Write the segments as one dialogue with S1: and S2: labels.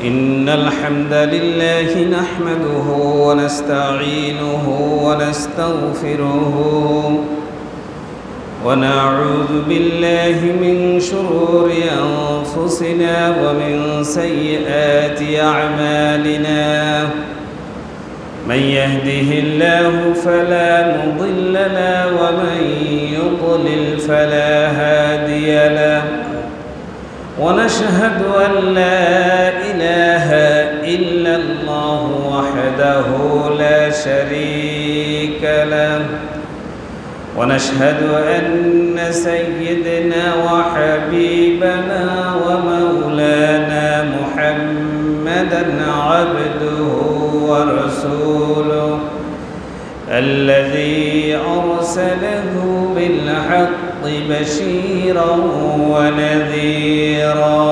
S1: إن الحمد لله نحمده ونستعينه ونستغفره ونعوذ بالله من شرور أنفسنا ومن سيئات أعمالنا من يهده الله فلا مضل له ومن يضلل فلا هادي له ونشهد أن لا إله إلا الله وحده لا شريك له ونشهد أن سيدنا وحبيبنا ومولانا محمدا عبده ورسوله الذي أرسله بالحق بشيرا ونذيرا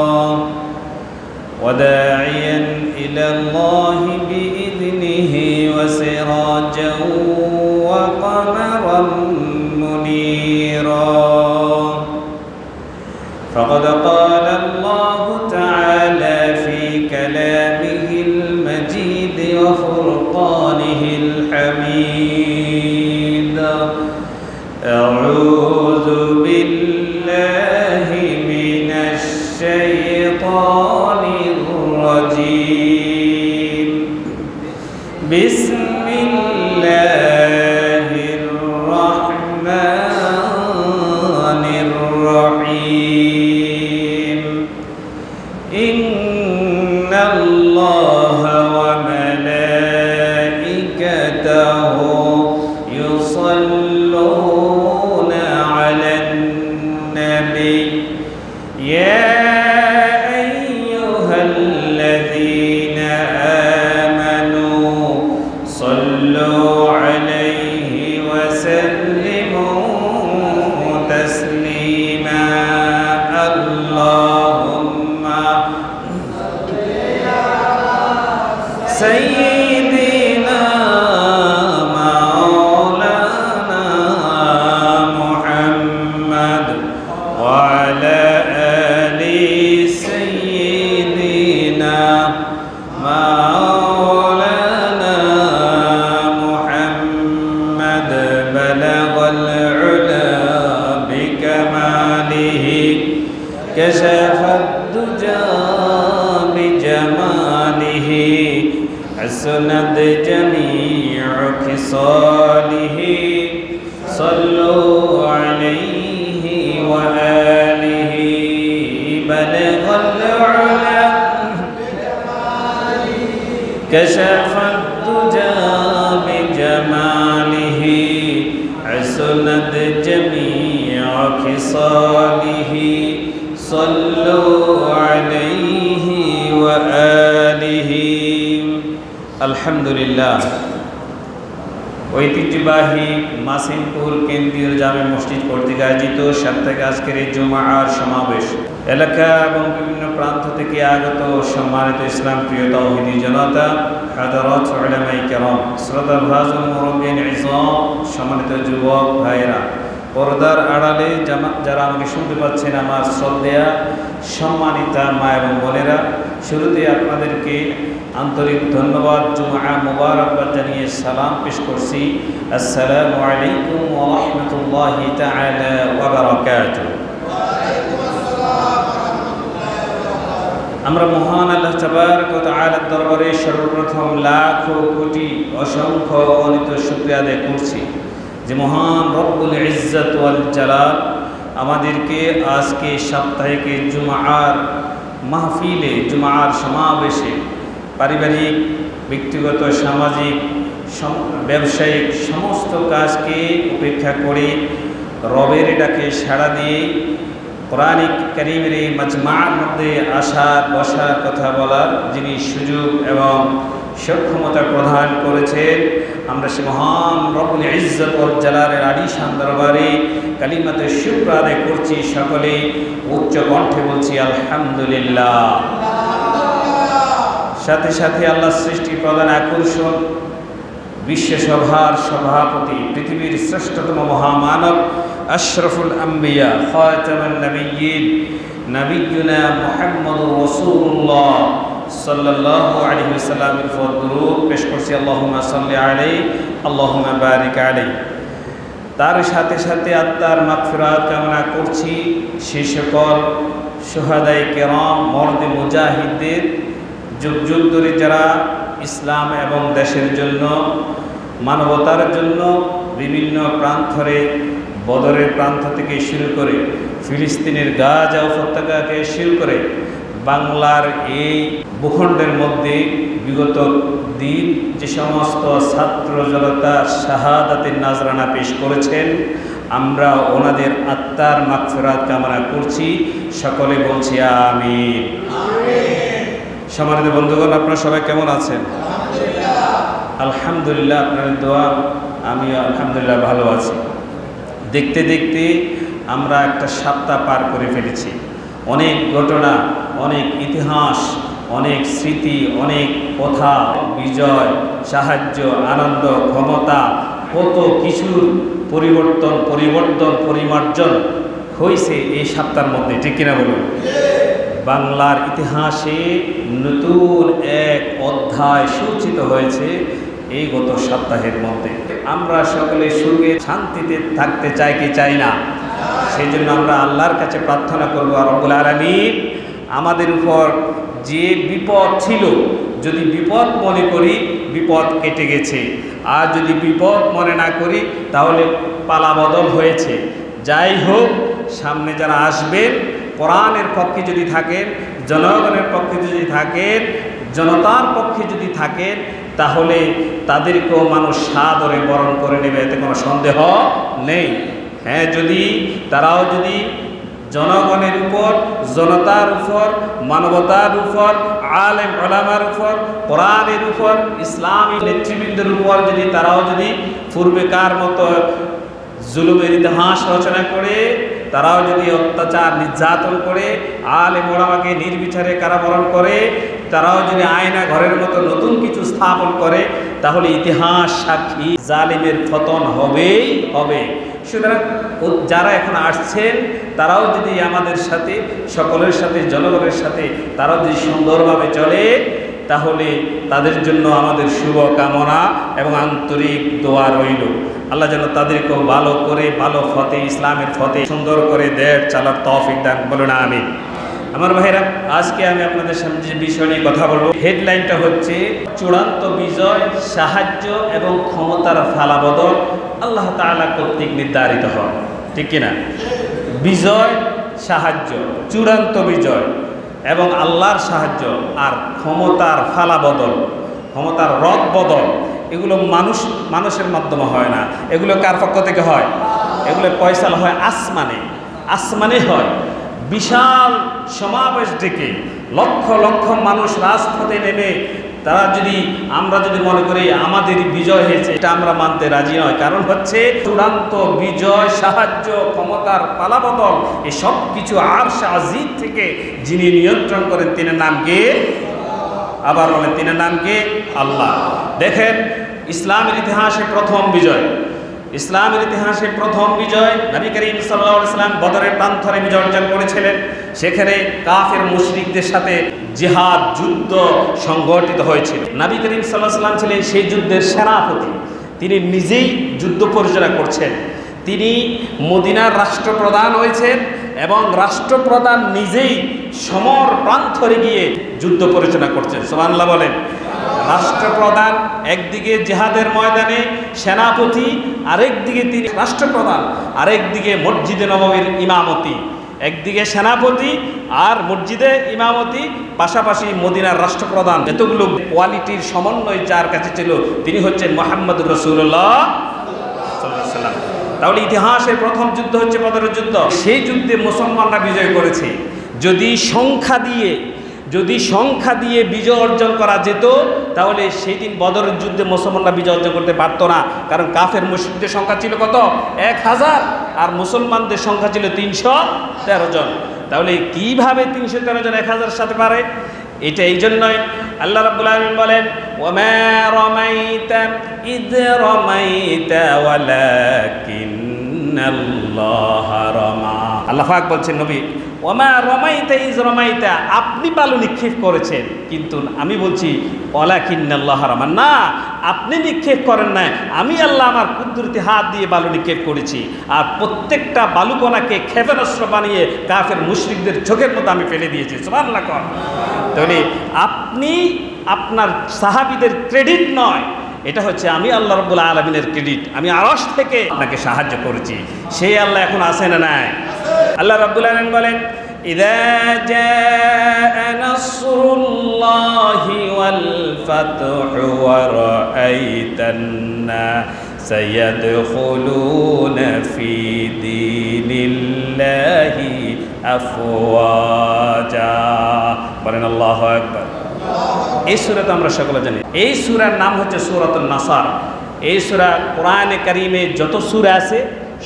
S1: وداعيا إلى الله بإذنه وسراجا وقمرا منيرا فقد قال الله تعالى في كلامه المجيد وفرقانه الحميد أعوذ بالله من الشيطان الرجيم بسم الله الرحمن الرحيم إن الله وملائكته يصلون على النبي يا أيها الذين آمنوا صلوا عليه وسلموا تسليما اللهم سيدنا مولانا محمد وعلى آل سيدنا مولانا محمد بلغ العلا بكماله كشف الدجى بجماله حسنت جميع خصاله صلوا عليه وآله بلغ العلا كشف الدجى بجماله حسنت جميع خصاله صلوا عليه وآله الحمد لله ঐতিহ্যবাহী মাসিমপুর কেন্দ্রীয় জামে মসজিদ কর্তৃক আয়োজিত সাপ্তাহিক আজকের এই জুমার সমাবেশ এলাকা এবং বিভিন্ন প্রান্ত থেকে আগত সম্মানিত ইসলাম প্রিয় তাওহীদি জনতা হাযরাত উলামায়ে কেরাম শ্রদ্ধাভাজন মুরব্বিয়ান ইজম সম্মানিত যুবক ভাইরা পর্দার আড়ালে যারা আমাকে শুনতে পাচ্ছেন আমার শ্রদ্ধেয়া সম্মানিতা মা এবং বোনেরা শুরুতে আপনাদেরকে আন্তরিক ধন্যবাদ জুমআ মুবারকবাদ জানিয়ে সালাম পেশ করছি আসসালামু আলাইকুম ওয়া রাহমাতুল্লাহি তাআলা ওয়া বারাকাতুহু আমরা মহান আল্লাহ তাবারক ওয়া তাআলার দরবারে সর্বপ্রথম লাখো কোটি অসংখ্য অগণিত শুকরিয়া আদায় করছি যে মহান রব্বুল ইজ্জত ওয়াল জালাল আমাদেরকে আজকে সাপ্তাহিক জুমআর মাহফিলে জুমআর সমাবেশে পারিবারিক ব্যক্তিগত সামাজিক ব্যবসায়িক সমস্ত কাজকে উপেক্ষা করে রবের ডাকে সাড়া দিয়ে কোরআনিক কারীমের এই মাজমার মধ্যে আসার বসার কথা বলার যিনি সুযোগ এবং সক্ষমতা প্রদান করেছেন আমরা সে মহান রব্বুল ইজ্জত ওয়াল জালালের আলিশান দরবারে কালিমাতে শুকর আদায় করছি সকলে উচ্চ কণ্ঠে বলছি আলহামদুলিল্লাহ সাথে সাথে আল্লাহ সৃষ্টি প্রধান আকর্ষণ বিশ্বসভার সভাপতি পৃথিবীর শ্রেষ্ঠতম মহামানব আশরাফুল আম্বিয়া খাতামুন নবিয়্যিন নবিয়ুনা মুহাম্মদুর রাসূলুল্লাহ সাল্লাল্লাহু আলাইহি ওয়াসাল্লামের উপর দরুদ পেশ করছি, আল্লাহুম্মা সাল্লি আলাইহি আল্লাহুম্মা বারিক আলাইহি। তার সাথে সাথে আত্মার মাগফিরাত কামনা করছি সেই সকল শুহাদায়ে কেরাম, মর্দে মুজাহিদদের, যুগ যুগ ধরে যারা ইসলাম এবং দেশের জন্য, মানবতার জন্য বিভিন্ন প্রান্তরে, বদরের প্রান্ত থেকে শুরু করে ফিলিস্তিনের গাজা উপত্যকাকে শুরু করে বাংলার এই ভূখণ্ডের মধ্যে বিগত দিন যে সমস্ত ছাত্র জনতা শাহাদাতের নাজরানা পেশ করেছেন, আমরা ওনাদের আত্মার মাগফিরাত কামনা করছি। সকলে বলছি আমিন। সম্মানিত বন্ধুগণ, আপনারা সবাই কেমন আছেন? আলহামদুলিল্লাহ, আপনাদের দোয়া আমি আলহামদুলিল্লাহ ভালো আছি। দেখতে দেখতে আমরা একটা সপ্তাহ পার করে ফেলেছি। অনেক ঘটনা, অনেক ইতিহাস, অনেক স্মৃতি, অনেক কথা, বিজয়, সাহায্য, আনন্দ, ক্ষমতা, কত কিছুর পরিমার্জন হয়েছে এই সপ্তাহের মধ্যে, ঠিক কিনা বলুন? বাংলার ইতিহাসে নতুন এক অধ্যায় সূচিত হয়েছে এই গত সপ্তাহের মধ্যে। আমরা সকলে সুখে শান্তিতে থাকতে চাই কি চাই না? সেই জন্য আমরা আল্লাহর কাছে প্রার্থনা করবো, রব্বুল আলামিন আমাদের উপর যে বিপদ ছিল, যদি বিপদ মনে করি বিপদ কেটে গেছে, আর যদি বিপদ মনে না করি তাহলে পালা বদল হয়েছে। যাই হোক, সামনে যারা আসবেন, কোরআনের পক্ষে যদি থাকেন, জনগণের পক্ষে যদি থাকেন, জনতার পক্ষে যদি থাকেন, তাহলে তাদেরকেও মানুষ সাদরে বরণ করে নেবে, এতে কোনো সন্দেহ নেই। হ্যাঁ, যদি তারাও যদি জনগণের উপর, জনতার উপর, মানবতার উপর, আলেম ওলামার উপর, কোরআনের উপর, ইসলামী নেতৃবৃন্দের উপর যদি তারাও যদি পূর্বেকার মতো জুলুমের ইতিহাস রচনা করে, তারাও যদি অত্যাচার নির্যাতন করে, আলেম ওলামাকে নির্বিচারে কারাবরণ করে, তারাও যদি আয়না ঘরের মতো নতুন কিছু স্থাপন করে, তাহলে ইতিহাস সাক্ষী জালিমের পতন হবেই হবে। সুতরাং যারা এখন আসছেন তারাও যদি আমাদের সাথে, সকলের সাথে, জনগণের সাথে তারাও যদি সুন্দরভাবে চলে, তাহলে তাদের জন্য আমাদের শুভ কামনা এবং আন্তরিক দোয়া রইল। আল্লাহ যেন তাদেরকেও ভালো করে, ভালো ফতে, ইসলামের ফতে সুন্দর করে দেশ চালার তৌফিক দান, বলুন আমিন। আমার ভাইরা, আজকে আমি আপনাদের সামনে যে বিষয় নিয়ে কথা বলবো, হেডলাইনটা হচ্ছে চূড়ান্ত বিজয়, সাহায্য এবং ক্ষমতার ফালাবদল আল্লাহ তাআলা কর্তৃক নির্ধারিত হয়, ঠিক কিনা? বিজয়, সাহায্য, চূড়ান্ত বিজয় এবং আল্লাহর সাহায্য, আর ক্ষমতার ফালাবদল, ক্ষমতার রদ বদল, এগুলো মানুষের মাধ্যমে হয় না। এগুলো কার পক্ষ থেকে হয়? এগুলো পয়সাল হয় আসমানে হয়। বিশাল সমাবেশ ডেকে লক্ষ লক্ষ মানুষ রাজপথে নেমে আমরা যদি মনে করি আমাদের বিজয় হয়েছে, এটা আমরা মানতে রাজি নয়। কারণ হচ্ছে চূড়ান্ত বিজয়, সাহায্য, ক্ষমতার পালাবদল, এসব কিছু আরশ আজিম থেকে যিনি নিয়ন্ত্রণ করেন, তিনের নাম কে? আবার বলেন, তিনের নাম কে? আল্লাহ। দেখেন, ইসলামের ইতিহাসে প্রথম বিজয়, নবী করিম সাল্লাল্লাহু আলাইহি ওয়াসাল্লাম বদরের প্রান্তরে বিজয় অর্জন করেছিলেন। সেখানে কাফের মুশরিকদের সাথে জিহাদ, যুদ্ধ সংগঠিত হয়েছিল। নবী করিম সাল্লাল্লাহু আলাইহি ওয়াসাল্লাম ছিলেন সেই যুদ্ধের সেনাপতি। তিনি নিজেই যুদ্ধ পরিচালনা করছেন। তিনি মদিনার রাষ্ট্রপ্রধান হয়েছেন এবং রাষ্ট্রপ্রধান নিজেই সমর প্রান্তরে গিয়ে যুদ্ধ পরিচালনা করছেন। সুবহানাল্লাহ বলেন। রাষ্ট্রপ্রধান একদিকে জিহাদের ময়দানে সেনাপতি, আরেকদিকে তিনি রাষ্ট্রপ্রধান, আরেকদিকে মসজিদে নববীর ইমামতি। একদিকে সেনাপতি আর মসজিদে ইমামতি, পাশাপাশি মদিনার রাষ্ট্রপ্রধান। এতগুলো কোয়ালিটির সমন্বয় যার কাছে ছিল, তিনি হচ্ছেন মুহাম্মদুর রাসূলুল্লাহ সাল্লাল্লাহু আলাইহি ওয়াসাল্লাম। তাহলে ইতিহাসের প্রথম যুদ্ধ হচ্ছে বদরের যুদ্ধ। সেই যুদ্ধে মুসলমানরা বিজয় করেছে। যদি সংখ্যা দিয়ে বিজয় অর্জন করা যেত, তাহলে সেই দিন বদরের যুদ্ধে মুসলমানরা বিজয় অর্জন করতে পারতো না। কারণ কাফের মুশরিকদের সংখ্যা ছিল কত? 1000, আর মুসলমানদের সংখ্যা ছিল 313 জন। তাহলে কিভাবে 313 জন 1000 সাথে পারে? এটা এই জন্যই আল্লাহ রাব্বুল আলামিন বলেন, ওয়ামা রামাইতা ইয রামাইতা ওয়ালাকিন ওয়ালাকিন্নাল্লাহা রামা। আল্লাহ পাক বলছেন নবী, ওমা রমাইতা ইজ রমাইতা, আপনি বালু নিক্ষেপ করেছেন, কিন্তু আমি বলছি ওয়ালাকিন্নাল্লাহা রামা, না আপনি নিক্ষেপ করেন না, আমি আল্লাহ আমার কুদরতি হাত দিয়ে বালু নিক্ষেপ করেছি। আর প্রত্যেকটা বালুকণাকে ক্ষেপণাস্ত্র বানিয়ে কাফের মুশরিকদের চোখের মধ্যে আমি ফেলে দিয়েছি। সুবহানাল্লাহ। তাহলে আপনি আপনার সাহাবীদের ক্রেডিট নয়, এটা হচ্ছে আমি আল্লাহ রাব্বুল আলামিনের ক্রেডিট। আমি আরশ থেকে আপনাকে সাহায্য করেছি, সেই আল্লাহ এখন আছে না নাই? আল্লাহ রাব্বুল আলামিন বলেন, ইযা জাআ নাসরুল্লাহি ওয়াল ফাতহু ওয়া রাআইতান নাসা ইয়াদখুলুনা ফি দীনিল্লাহি আফওয়াজা। বলেন আল্লাহু আকবার। এই সূরা তো আমরা সকলে জানি, এই সূরার নাম হচ্ছে সূরাতুন নাসর। এই সূরা কোরআনে কারীমে যত সূরা আছে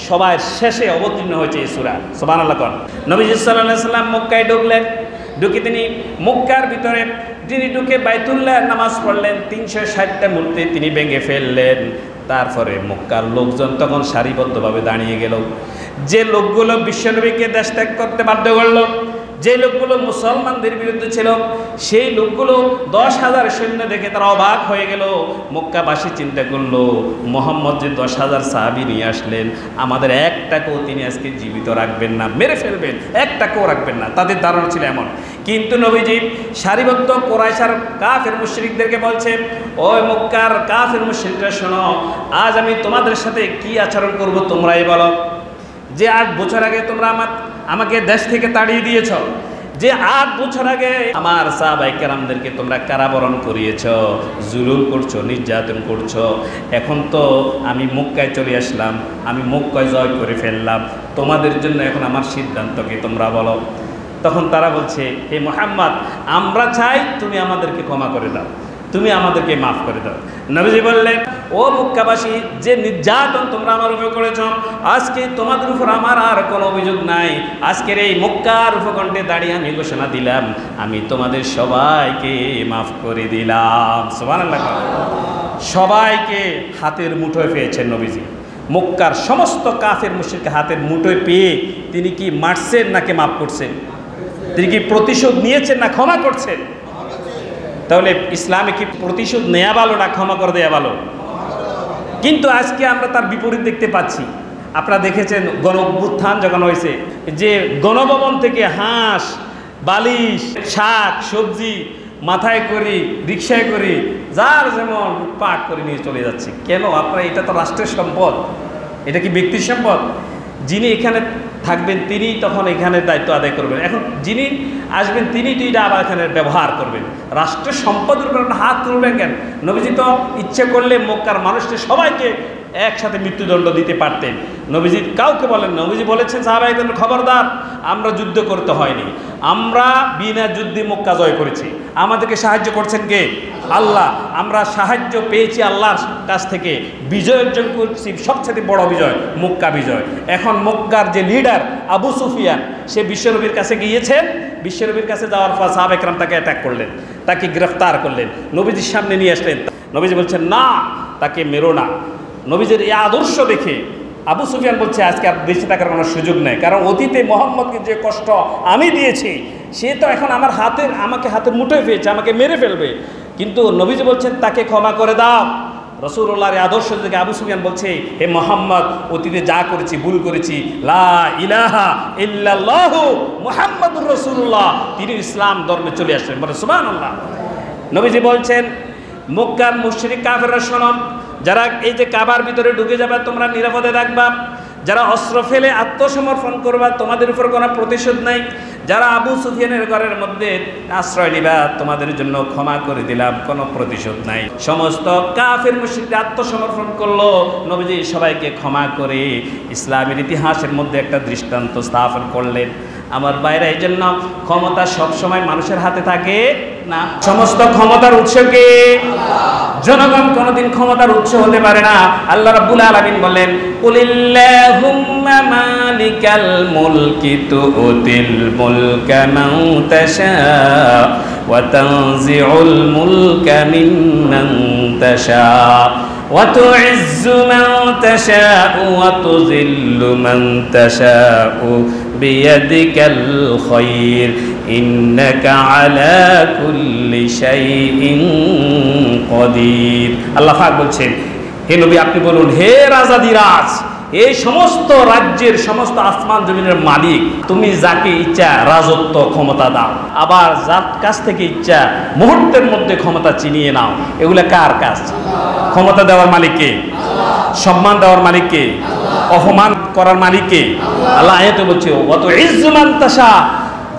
S1: সবার শেষে অবতীর্ণ হয়েছে এই সূরা। সুবহানাল্লাহ। নবীজি সাল্লাল্লাহু আলাইহি সাল্লাম মক্কায় ঢুকলেন, ঢুকে তিনি মক্কার ভিতরে তিনি ঢুকে বাইতুল্লাহ নামাজ পড়লেন, 360টা মূর্তি তিনি ভেঙে ফেললেন। তারপরে মক্কার লোকজন তখন সারিবদ্ধভাবে দাঁড়িয়ে গেল। যে লোকগুলো বিশ্বনবীকে দেশ ত্যাগ করতে বাধ্য করলো, যে লোকগুলো মুসলমানদের বিরুদ্ধে ছিল, সেই লোকগুলো 10,000 সৈন্য দেখে তারা অবাক হয়ে গেল। মক্কাবাসী চিন্তা করলো, মুহাম্মদ যে 10,000 সাহাবী নিয়ে আসলেন, আমাদের একটাকেও তিনি আজকে জীবিত রাখবেন না, মেরে ফেলবেন, একটাকেও রাখবেন না। তাদের ধারণা ছিল এমন। কিন্তু নবীজি সারিবদ্ধ কুরাইশ আর কাফের মুশরিকদেরকে বলছেন, ওই মক্কার কাফের মুশরিকরা শোনো, আজ আমি তোমাদের সাথে কি আচরণ করব তোমরাই বলো। যে 8 বছর আগে তোমরা আমাকে দেশ থেকে তাড়িয়ে দিয়েছ, যে 8 বছর আগে আমার সাহাবায়ে কেরামদেরকে তোমরা কারাবরণ করিয়েছ, জুলুম করছো, নির্যাতন করছো, এখন তো আমি মক্কায় চলে আসলাম, আমি মক্কায় জয় করে ফেললাম, তোমাদের জন্য এখন আমার সিদ্ধান্ত কি তোমরা বলো। তখন তারা বলছে, হে মুহাম্মদ, আমরা চাই তুমি আমাদেরকে ক্ষমা করে দাও, তুমি আমাদেরকে মাফ করে দাও। নবীজি বললেন, ও মক্কাবাসী, যে নির্যাতন তোমরা আমার উপর করেছ, আজকে তোমাদের উপর আমার আর কোনো অভিযোগ নাই। আজকের এই মক্কার উপকণ্ঠে দাঁড়িয়ে আমি ঘোষণা দিলাম, আমি তোমাদের সবাইকে মাফ করে দিলাম। সুবহানাল্লাহ। সবাইকে হাতের মুঠোয় পেয়েছেন নবীজি। মক্কার সমস্ত কাফের মুশরিককে হাতের মুঠোয় পেয়ে তিনি কি মারছেন নাকি মাফ করছেন? তিনি কি প্রতিশোধ নিয়েছেন না ক্ষমা করছেন? তাহলে ইসলামে কি প্রতিশোধ নেওয়া ভালো না ক্ষমা করে দেওয়া ভালো? কিন্তু আজকে আমরা তার বিপরীত দেখতে পাচ্ছি। আপনারা দেখেছেন গণ অভ্যুত্থান যখন হয়েছে, যে গণভবন থেকে হাঁস, বালিশ, শাক, সবজি মাথায় করি, রিক্সায় করি, যার যেমন পাট করে নিয়ে চলে যাচ্ছে। কেন? আপনারা, এটা তো রাষ্ট্রের সম্পদ, এটা কি ব্যক্তির সম্পদ? যিনি এখানে থাকবেন তিনি তখন এখানে দায়িত্ব আদায় করবেন, এখন যিনি আসবেন তিনি তো এটা আবার এখানে ব্যবহার করবেন। রাষ্ট্রের সম্পদের উপর হাত তুলবেন কেন? নবীজি তো ইচ্ছে করলে মক্কার মানুষকে সবাইকে একসাথে মৃত্যুদণ্ড দিতে পারতেন। নবীজি কাউকে বলেন, নবীজি বলেছেন সাহাবায়ে খবরদার, আমরা যুদ্ধ করতে হয়নি, আমরা বিনা যুদ্ধে মক্কা জয় করেছি, আমাদেরকে সাহায্য করছেন কে? আল্লাহ। আমরা সাহায্য পেয়েছি আল্লাহর কাছ থেকে, বিজয় অর্জন করছি, সবচেয়ে বড় বিজয় মক্কা বিজয়। এখন মক্কার যে লিডার আবু সুফিয়ান, সে বিশ্বনবীর কাছে গিয়েছেন, বিশ্বনবীর কাছে যাওয়ার পর সাহাবায়ে কেরাম তাকে অ্যাটাক করলেন, তাকে গ্রেফতার করলেন, নবীজির সামনে নিয়ে আসলেন। নবীজি বলছেন, না, তাকে মেরো না। নবীজির এই আদর্শ দেখে আবু সুফিয়ান বলছে, আজকে আর বেঁচে থাকার কোনো সুযোগ নেই, কারণ অতীতে মোহাম্মদকে যে কষ্ট আমি দিয়েছি, সে তো এখন আমাকে হাতের মুঠোয় পেয়েছে, আমাকে মেরে ফেলবে। কিন্তু নবীজি বলছেন তাকে ক্ষমা করে দাও। রাসূলুল্লাহর আদর্শ থেকে আবু সুফিয়ান বলছে, হে মুহাম্মদ, অতীতে যা করেছি, ভুল করেছি, লা ইলাহা ইল্লাল্লাহু মুহাম্মাদুর রাসূলুল্লাহ, তিনি ইসলাম ধর্মে চলে আসলেন। বলে সুবহানাল্লাহ। নবীজি বলছেন, মক্কার মুশরিক কাফেররা শোনো, যারা এই যে কাবার ভিতরে ঢুকে যাবে তোমরা নিরাপদে থাকবা, যারা অস্ত্র ফেলে আত্মসমর্পণ করবা তোমাদের উপর কোনো প্রতিশোধ নাই, যারা আবু সুফিয়ানের ঘরের মধ্যে আশ্রয় নিবা তোমাদের জন্য ক্ষমা করে দিলাম, কোনো প্রতিশোধ নাই। সমস্ত কাফের মুশরিকরা আত্মসমর্পণ করলো, নবীজি সবাইকে ক্ষমা করে ইসলামের ইতিহাসের মধ্যে একটা দৃষ্টান্ত স্থাপন করলেন। আমার বাইরে, এই জন্য ক্ষমতা সবসময় মানুষের হাতে থাকে না, সমস্ত ক্ষমতার উৎস কে? জনগণ কোনদিন ক্ষমতার উৎস হতে পারে না। আল্লাহ রাব্বুল আলামিন বলেন, কুলিল্লাহুম্মা মালিকাল মুলকি তুতিল মুলকা মান তাশা ওয়া তানজিউল মুলকা মিম্মান তাশা ওয়া তুইজ্জু মান তাশাউ ওয়া তুযিল্লু মান তাশাউ বিয়াদিকাল খায়র ইন্নাকা আলা কুল্লি শাইইন কাদির। আল্লাহ পাক বলছেন, হে নবী আপনি বলুন, হে রাজাদিরাজ, এই সমস্ত রাজ্যের সমস্ত আসমান জমিনের মালিক, তুমি যাকে ইচ্ছা রাজত্ব ক্ষমতা দাও, আবার যার কাছ থেকে ইচ্ছা মুহূর্তের মধ্যে ক্ষমতা চিনিয়ে নাও। এগুলা কার কাজ? ক্ষমতা দেওয়ার মালিককে, সম্মান দেওয়ার মালিককে, অপমান করার মালিককে। আল্লাহ আয়াতে বলছে ওয়া তুইজ্জু মান তাশা,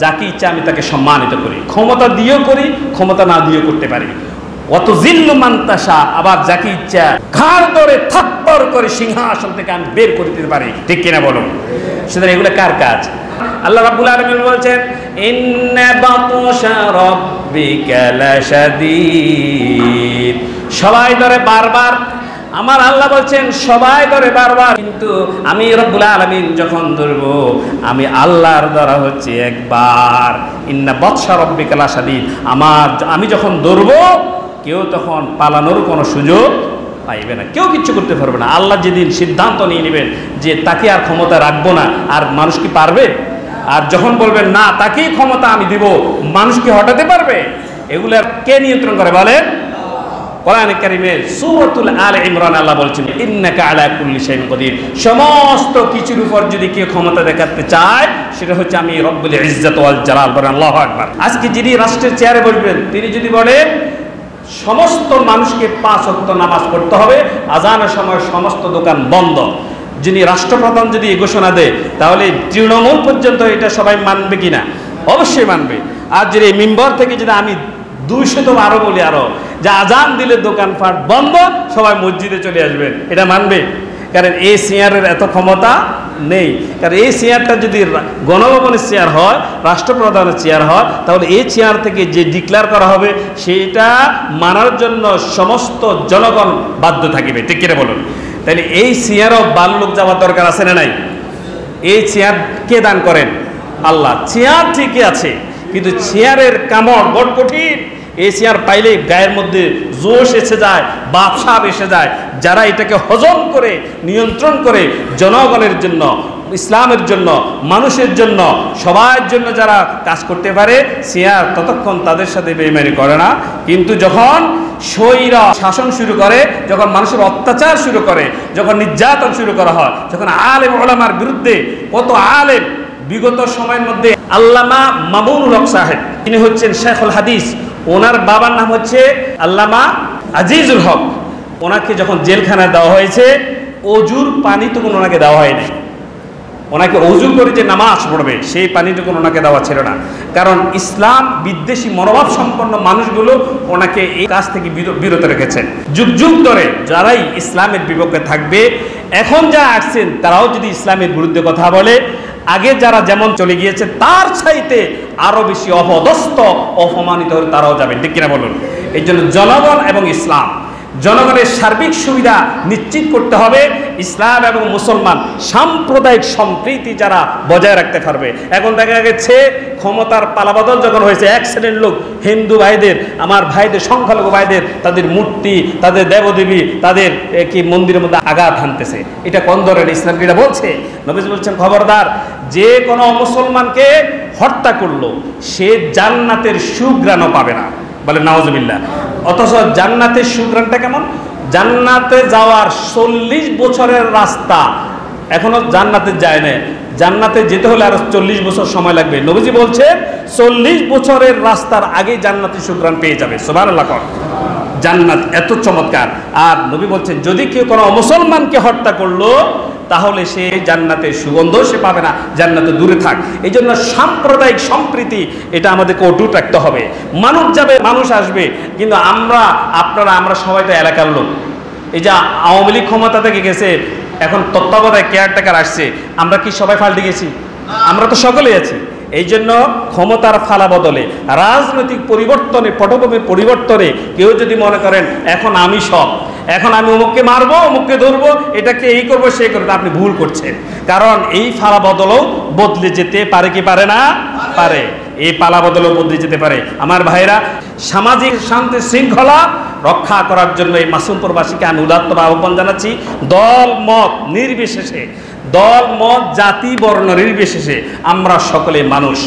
S1: যাকে ইচ্ছা আমি তাকে সম্মানিত করি, ক্ষমতা দিয়েও করি, ক্ষমতা না দিয়েও করতে পারি। ওয়া তুযিল্লু মান তাশা, আবার যাকে ইচ্ছা ঘাড় ধরে থাপ্পড় করে সিংহাসন থেকে আমি বের করে দিতে পারি। ঠিক কিনা বলো? সুতরাং এগুলো কার কাজ? আল্লাহ রাব্বুল আলামিন বলছেন ইন্না বাতুশা রাব্বিকা লাশাদীদ। সবাই ধরে বারবার, আমার আল্লাহ বলছেন সবাই ধরে বারবার, কিন্তু আমি রব্বুল আলামিন যখন ধরবো, আমি আল্লাহর ধরা হচ্ছে একবার। ইন্না বাতশা রাব্বিকা লাশাদীদ, আমি যখন ধরবো কেউ তখন পালানোর কোনো সুযোগ পাইবে না, কেউ কিচ্ছু করতে পারবে না। আল্লাহ যেদিন সিদ্ধান্ত নিয়ে নেবেন যে তাকে আর ক্ষমতা রাখবো না, আর মানুষ কি পারবে? আর যখন বলবেন না তাকেই ক্ষমতা আমি দিব, মানুষ কি হটাতে পারবে? এগুলা কে নিয়ন্ত্রণ করে বলেন? কোরআনে কারীমের সূরাতুল আলে ইমরান আল্লাহ বলছেন ইন্নাকা আলা কুল্লি শাইইন কাদির। সমস্ত কিছুর উপর যদি কেউ ক্ষমতা দেখাতে চায়, সেটা হচ্ছে আমি রব্বুল ইজ্জত ওয়াল জালাল। বলেন আল্লাহু আকবার। আজকে যিনি রাষ্ট্রের চেয়ারে বসবেন, তিনি যদি বলেন সমস্ত মানুষকে 5 ওয়াক্ত নামাজ পড়তে হবে, আজানের সময় সমস্ত দোকান বন্ধ, যিনি রাষ্ট্রপ্রধান যদি এই ঘোষণা দেয়, তাহলে তৃণমূল পর্যন্ত এটা সবাই মানবে কিনা? অবশ্যই মানবে। আর যদি মিম্বর থেকে যদি আমি 200 আরো বলি, আরো যে আজান দিলে দোকানপাট বন্ধ, সবাই মসজিদে চলে আসবেন, এটা মানবে? কারণ এই চেয়ারের এত ক্ষমতা নেই। কারণ এই চেয়ারটা যদি গণভবনের চেয়ার হয়, রাষ্ট্রপ্রধানের চেয়ার হয়, তাহলে এই চেয়ার থেকে যে ডিক্লেয়ার করা হবে সেটা মানার জন্য সমস্ত জনগণ বাধ্য থাকিবে। ঠিক কিনা বলুন? তাহলে এই চেয়ারও ভালো লোক যাওয়ার দরকার আছে না নাই? এই চেয়ার কে দান করেন? আল্লাহ। চেয়ার ঠিকই আছে, কিন্তু চেয়ারের কামড় বড় কঠিন। এই চেয়ার পাইলে গায়ের মধ্যে জোশ এসে যায়, বাদশাহ এসে যায়। যারা এটাকে হজম করে নিয়ন্ত্রণ করে জনগণের জন্য, ইসলামের জন্য, মানুষের জন্য, সবার জন্য যারা কাজ করতে পারে, চেয়ার ততক্ষণ তাদের সাথে বেইমানি করে না। কিন্তু যখন স্বৈরা শাসন শুরু করে, যখন মানুষের অত্যাচার শুরু করে, যখন নির্যাতন শুরু করা হয়, যখন আলেম ওলামার বিরুদ্ধে কত আলেম বিগত সময়ের মধ্যে, আল্লামা মামুনুল হক সাহেব, তিনি হচ্ছেন শেখুল হাদিস, ওনার বাবার নাম হচ্ছে আল্লামা আজিজুল হক। ওনাকে যখন জেলখানায় দেওয়া হয়েছে, অজুর পানি তখন ওনাকে দেওয়া হয়নি। ওনাকে অজু করে যে নামাজ পড়বে সেই পানিটুকু ওনাকে দেওয়া ছিল না। কারণ ইসলাম বিদ্বেষী মনোভাব সম্পন্ন মানুষগুলো ওনাকে এই কাজ থেকে বিরত রেখেছেন। যুগ যুগ ধরে যারাই ইসলামের বিপক্ষে থাকবে, এখন যারা আসছেন তারাও যদি ইসলামের বিরুদ্ধে কথা বলে, আগে যারা যেমন চলে গিয়েছে তার চাইতে আরো বেশি অপদস্থ, অপমানিত হয়ে তারাও যাবেন। ঠিক কিনা বলুন? এই জন্য জনগণ এবং ইসলাম, জনগণের সার্বিক সুবিধা নিশ্চিত করতে হবে। ইসলাম এবং মুসলমান সাম্প্রদায়িক সম্প্রীতি যারা বজায় রাখতে পারবে। এখন দেখা গেছে ক্ষমতার পালাবদল যখন হয়েছে, এক শ্রেণীর লোক হিন্দু ভাইদের, আমার ভাইদের, সংখ্যালঘু ভাইদের, তাদের মূর্তি, তাদের দেবদেবী, তাদের কি মন্দিরের মধ্যে আঘাত হানতেছে। এটা কোন ধরনের? ইসলাম এটা বলছে? নবী বলছেন খবরদার, যে কোনো মুসলমানকে হত্যা করলো সে জান্নাতের সুঘ্রাণও পাবে না। বলে নাউজুবিল্লাহ। অথচ জান্নাতের সুঘ্রাণটা কেমন? জান্নাতে যাওয়ার 40 বছরের রাস্তা, এখনো জান্নাতে যায় না। জান্নাতে যেতে হলে আরো 40 বছর সময় লাগবে। নবীজি বলছেন 40 বছরের রাস্তার আগে জান্নাতের সুঘ্রাণ পেয়ে যাবে। সুবহানাল্লাহ। জান্নাত এত চমৎকার। আর নবী বলছেন যদি কেউ কোনো মুসলমানকে হত্যা করলো, তাহলে সে জান্নাতের সুগন্ধ সে পাবে না, জান্নাতে দূরে থাক। এই জন্য সাম্প্রদায়িক সম্প্রীতি এটা আমাদেরকে অটুট রাখতে হবে। মানুষ যাবে, মানুষ আসবে, কিন্তু আমরা সবাই তো এলাকার লোক। এই যে আওয়ামী লীগ ক্ষমতা থেকে গেছে, এখন তত্ত্বাবধায়ক কেয়ারটেকার আসছে, আমরা কি সবাই পাল্টে গেছি? আমরা তো সকলেই আছি। এই জন্য ক্ষমতার ফালা বদলে, রাজনৈতিক পরিবর্তনে, পটভূমির পরিবর্তনে কেউ যদি মনে করেন এখন আমি সব, এখন আমি অমুককে মারবো, অমুককে ধরবো, এটাকে এই করবো সেই করবো, আপনি ভুল করছেন। কারণ এই ফালা বদলও বদলে যেতে পারে কি পারে না? পারে। এই পালা বদলও বদলে যেতে পারে। আমার ভাইরা, সামাজিক শান্তি শৃঙ্খলা রক্ষা করার জন্য এই মাসুম প্রবাসীকে আমি উদাত্ত আহ্বান জানাচ্ছি। দল মত নির্বিশেষে, দল মত জাতি বর্ণ নির্বিশেষে আমরা সকলে মানুষ,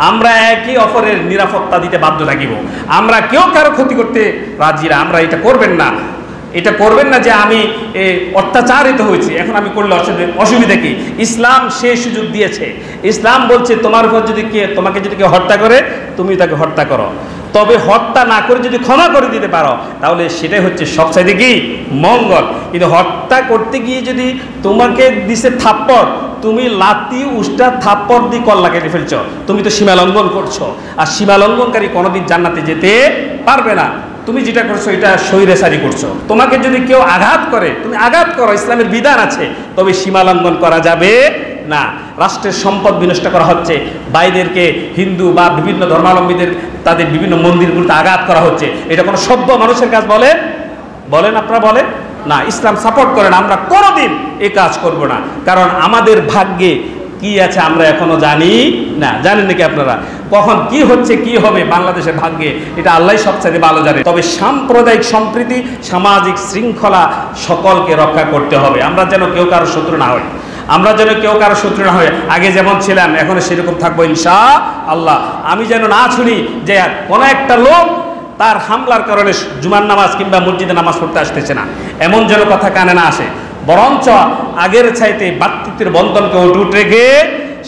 S1: আমরা একে অপরের নিরাপত্তা দিতে বাধ্য থাকিব। আমরা কেউ কারো ক্ষতি করতে রাজি না। আমরা এটা করবেন না, এটা করবেন না যে আমি অত্যাচারিত হয়েছি, এখন আমি করলে অসুবিধা কি? ইসলাম সেই সুযোগ দিয়েছে। ইসলাম বলছে তোমার উপর যদি তোমাকে যদি কেউ হত্যা করে, তুমি তাকে হত্যা করো। তবে হত্যা না করে যদি ক্ষমা করে দিতে পারো, তাহলে সেটাই হচ্ছে সবচাইতে কি মঙ্গল। কিন্তু হত্যা করতে গিয়ে যদি তোমাকে দিছে থাপ্পড়, তুমি লাতি উষ্টা থাপ্পড় দিয়ে কল্লা কেটে ফেলছ, তুমি তো সীমা লঙ্ঘন করছো। আর সীমা লঙ্ঘনকারী কোনোদিন জান্নাতে যেতে পারবে না। তুমি যেটা করছো এটা স্বৈরাচারী করছো। তোমাকে যদি কেউ আঘাত করে, তুমি আঘাত করো, ইসলামের বিধান আছে, তবে সীমা লঙ্ঘন করা যাবে না। রাষ্ট্রের সম্পদ বিনষ্ট করা হচ্ছে, বাইরেরকে হিন্দু বা বিভিন্ন ধর্মাবলম্বীদের তাদের বিভিন্ন মন্দিরগুলোতে আঘাত করা হচ্ছে। এটা কোনো সভ্য মানুষের কাজ বলেন আপনারা বলেন না? ইসলাম সাপোর্ট করেন। আমরা কোনোদিন এই কাজ করব না, কারণ আমাদের ভাগ্যে কি আছে আমরা এখনো জানি না। জানেন নাকি আপনারা কখন কি হচ্ছে কি হবে বাংলাদেশের ভাগ্যে? এটা আল্লাহ সবচেয়ে ভালো জানে। তবে সাম্প্রদায়িক সম্প্রীতি, সামাজিক শৃঙ্খলা সকলকে রক্ষা করতে হবে। আমরা যেন কেউ কারো শত্রু না হই, আমরা যেন কেউ কারো শত্রু না হই। আগে যেমন ছিলাম এখনো সেরকম থাকবো ইনশাআল্লাহ। আমি যেন না শুনি যে কোনো একটা লোক তার হামলার কারণে জুমার নামাজ কিংবা মসজিদে নামাজ পড়তে আসতেছে না, এমন যেন কথা কানে না আসে। বরঞ্চ আগের চাইতে ভ্রাতৃত্বের বন্ধনকে অটুট রেখে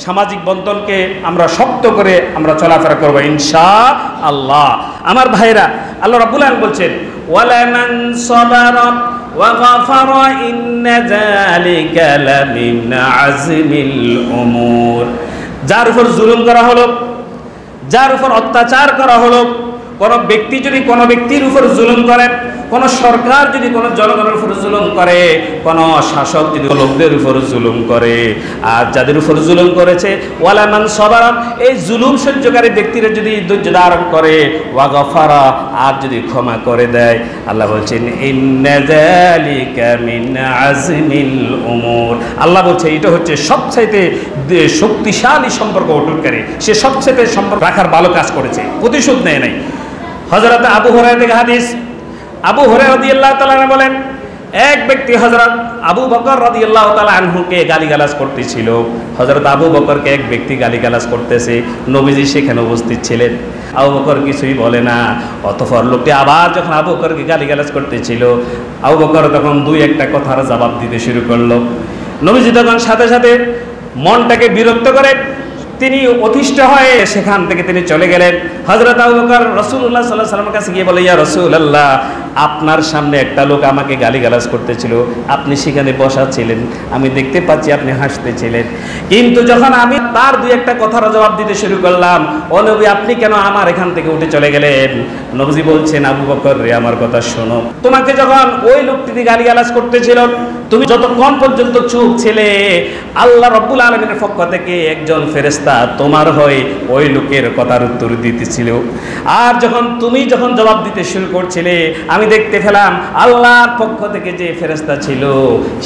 S1: সামাজিক বন্ধনকে আমরা শক্ত করে আমরা চলাফেরা করবো ইনশাআল্লাহ। আমার ভাইরা, আল্লাহ রাব্বুল আলামিন বলছেন ওয়ালামান সাবারা ওয়া গাফারা ইন্না যালিকা লামিন আযমিল উমুর। যার উপর জুলুম করা হলো, যার উপর অত্যাচার করা হলো, কোন ব্যক্তি যদি কোনো ব্যক্তির উপর জুলুম করে, কোন সরকার যদি কোনো জনগণের উপর জুলুম করে, কোন শাসক যদি লোকদের উপর জুলুম করে, আর যাদের উপর জুলুম করেছে ওয়ালামান সাবারা, এই জুলুম সহ্যকারী ব্যক্তিরা যদি ধৈর্য ধারণ করে, ওয়া গাফারা, আর যদি ক্ষমা করে দেয়, আল্লাহ বলছেন ইন্না যালিকা মিন আযমিল উমুর। আল্লাহ বলছে এটা হচ্ছে সবচাইতে শক্তিশালী সম্পর্ক অটুটকারী। সে সবচাইতে সম্পর্ক রাখার ভালো কাজ করেছে, প্রতিশোধ নেয় নাই। হযরত আবু হুরায়রা থেকে হাদিস, আবু হুরায়রা রাদিয়াল্লাহু তাআলা বলেন এক ব্যক্তি হযরত আবু বকর রাদিয়াল্লাহু তাআলা আনহুকে গালিগালাজ করতেছিল। হযরত আবু বকরকে এক ব্যক্তি গালিগালাজ করতেছে, নবীজি সেখানে উপস্থিত ছিলেন। আবু বকর কিছুই বলে না। অতঃপর লোকটি আবার যখন আবু বকরকে গালিগালাজ করতেছিল, আবু বকর তখন দুই একটা কথার জবাব দিতে শুরু করলো। নবীজি তখন সাথে সাথে মনটাকে বিরক্ত করে তিনি অতিষ্ঠ হয়ে সেখান থেকে তিনি চলে গেলেন। হযরত আবু বকর রাসূলুল্লাহ সাল্লাল্লাহু আলাইহি ওয়াসাল্লামের কাছে গিয়ে বলে, ইয়া রাসূলুল্লাহ, আপনার সামনে একটা লোক আমাকে গালিগালাজ করতেছিল, আপনি সেখানে বসা ছিলেন, আমি দেখতে পাচ্ছি আপনি হাসতেছিলেন, কিন্তু যখন আমি তার দুই একটা কথার জবাব দিতে শুরু করলাম, ও নবী আপনি কেন আমার এখান থেকে উঠে চলে গেলেন? নবীজি বলছেন, আবু বকর রে, আমার কথা শোনো, তোমাকে যখন ওই লোকটি গালিগালাজ করতেছিল, তুমি যতক্ষণ পর্যন্ত চুপ ছিলে, আল্লাহ রাব্বুল আলামিনের পক্ষ থেকে একজন ফেরেশতা তোমার হয়ে ওই লোকের কথার উত্তর দিতেছিল। আর তুমি যখন জবাব দিতে শুরু করছিলে, আমি দেখতে পেলাম আল্লাহর পক্ষ থেকে যে ফেরেশতা ছিল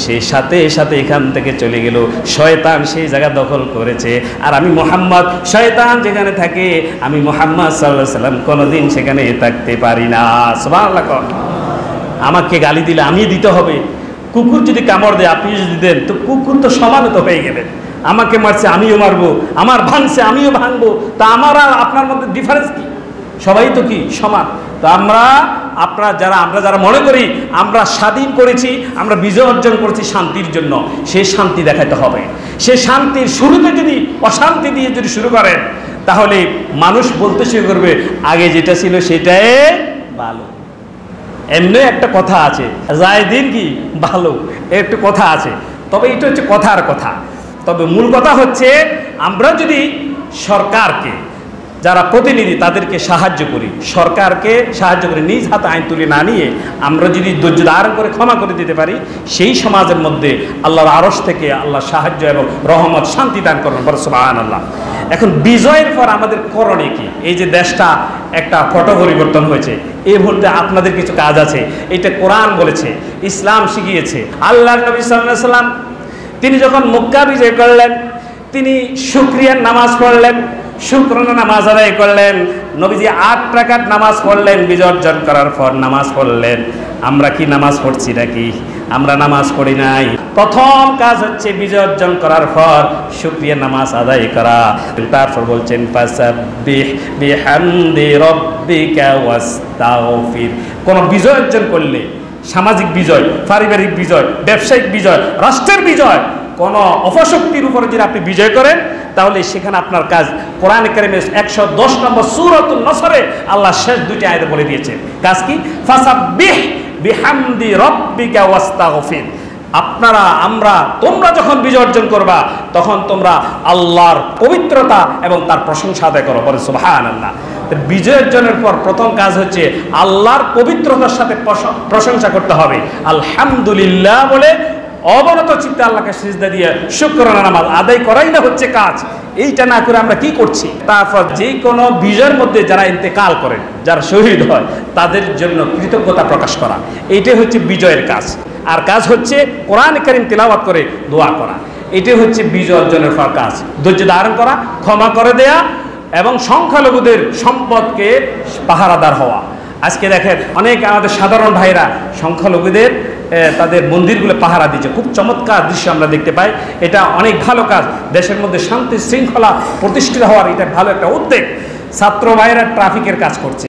S1: সে সাথে সাথে এখান থেকে চলে গেল। শয়তান সেই জায়গা দখল করেছে, আর আমি মুহাম্মদ, শয়তান যেখানে থাকে আমি মুহাম্মদ সাল্লাল্লাহু আলাইহি ওয়াসাল্লাম কোনোদিন সেখানে থাকতে পারি না। সুবহানাল্লাহ। আমাকে গালি দিলে আমি দিতে হবে। কুকুর যদি কামড় দেয় আপনি যদি দেন, তো কুকুর তো সমানত হয়ে গেলেন। আমাকে মারছে আমিও মারবো, আমার ভাঙছে আমিও ভাঙবো, তা আমার আর আপনার মধ্যে ডিফারেন্স কি? সবাই তো কি সমান। তো আমরা যারা মনে করি আমরা স্বাধীন করেছি, আমরা বিজয় অর্জন করেছি শান্তির জন্য, সেই শান্তি দেখাতে হবে। সে শান্তির শুরুতে যদি অশান্তি দিয়ে যদি শুরু করেন, তাহলে মানুষ বলতে শুরু করবে আগে যেটা ছিল সেটাই ভালো। এমনি একটা কথা আছে, যায় দিন কি ভালো, একটু কথা আছে। তবে এটা হচ্ছে কথার কথা। তবে মূল কথা হচ্ছে আমরা যদি সরকারকে, যারা প্রতিনিধি তাদেরকে সাহায্য করি, সরকারকে সাহায্য করি, নিজ হাতে আইন তুলে না নিয়ে আমরা যদি ধৈর্য ধারণ করে ক্ষমা করে দিতে পারি, সেই সমাজের মধ্যে আল্লাহর আরশ থেকে আল্লাহ সাহায্য এবং রহমত শান্তি দান করবেন। বড় সুবহানাল্লাহ। এখন বিজয়ের পর আমাদের করণীয় কি? এই যে দেশটা একটা ফটো পরিবর্তন হয়েছে, এই মুহূর্তে আপনাদের কিছু কাজ আছে। এটা কোরআন বলেছে, ইসলাম শিখিয়েছে। আল্লাহর নবী সাল্লাল্লাহু আলাইহি ওয়াসাল্লাম তিনি যখন মক্কা বিজয় করলেন, তিনি শুকরিয়ার নামাজ পড়লেন।
S2: শুকরানা নামাজ আদায় করলেন। নবীজি 8 রাকাত নামাজ পড়লেন, বিজয় অর্জন করার পর নামাজ পড়লেন। আমরা কি নামাজ পড়ছি নাকি? আমরা নামাজ পড়ি নাই। প্রথম কাজ হচ্ছে বিজয় অর্জন করার পর শুকরিয়া নামাজ আদায় করা। তারপর বলছেন ফাসাব্বিহ বিহামদি রাব্বিকা ওয়াস্তাগফির। কোন বিজয় অর্জন করলে, সামাজিক বিজয়, পারিবারিক বিজয়, ব্যবসায়িক বিজয়, রাষ্ট্রের বিজয়, কোন অপশক্তির উপরে যদি আপনি বিজয় করেন, তাহলে সেখানে আপনার কাজ কোরআনে কারিমে 110 নম্বর সূরাতুন নসরে আল্লাহ শেষ 2টি আয়াতে বলে দিয়েছেন। কাজ কি? ফাসাব্বিহ বিহামদি রাব্বিকা ওয়াস্তাগফির। তোমরা যখন বিজয় অর্জন করবা, তখন তোমরা আল্লাহর পবিত্রতা এবং তার প্রশংসা আদায় করো। বলে সুবহানাল্লাহ। বিজয় অর্জনের পর প্রথম কাজ হচ্ছে আল্লাহর পবিত্রতার সাথে প্রশংসা করতে হবে। আলহামদুলিল্লাহ বলে অবনত চিত্তে আল্লাহকে সিজদা দিয়ে শুকরানা নামাজ আদায় করাই না হচ্ছে কাজ। এইটা না করে আমরা কি করছি? তারপর যে কোনো বিজয়ের মধ্যে যারা ইন্তেকাল করেন, যারা শহীদ হয়, তাদের জন্য কৃতজ্ঞতা প্রকাশ করা, এইটাই হচ্ছে বিজয়ের কাজ। আর কাজ হচ্ছে কোরআন কারীম তিলাওয়াত করে দোয়া করা। এটাই হচ্ছে বিজয় অর্জনের পর কাজ। ধৈর্য ধারণ করা, ক্ষমা করে দেয়া এবং সংখ্যালঘুদের সম্পদকে পাহারাদার হওয়া। আজকে দেখেন অনেক আমাদের সাধারণ ভাইরা সংখ্যালঘুদের তাদের মন্দিরগুলো পাহারা দিচ্ছে। খুব চমৎকার দৃশ্য আমরা দেখতে পাই। এটা অনেক ভালো কাজ। দেশের মধ্যে শান্তি শৃঙ্খলা প্রতিষ্ঠিত হওয়ার এটা ভালো একটা উদ্যোগ। ছাত্র ভাইরা ট্রাফিকের কাজ করছে।